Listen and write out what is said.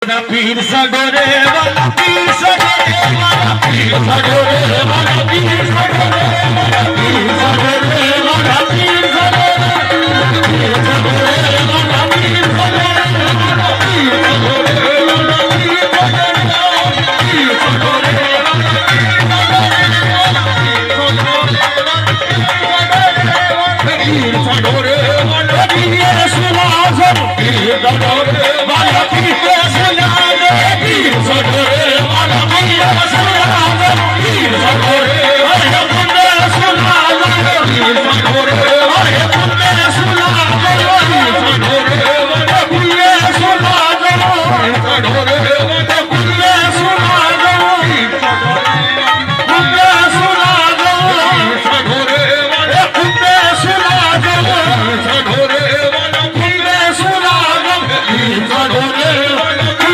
पीर सगोरे वाला पीर सगोरे वाला पीर सगोरे वाला पीर सगोरे वाला पीर सगोरे वाला पीर सगोरे वाला पीर सगोरे वाला पीर सगोरे वाला पीर सगोरे पीर सगोरे वाला पीर सुनाजर पीर सगोरे वाला पीर सुनाजर पीर सगोरे वाला पीर सुनाजर पीर सगोरे वाला पीर सुनाजर पीर सगोरे वाला पीर सुनाजर पीर सगोरे वाला पीर सुनाजर पीर सगोरे वाला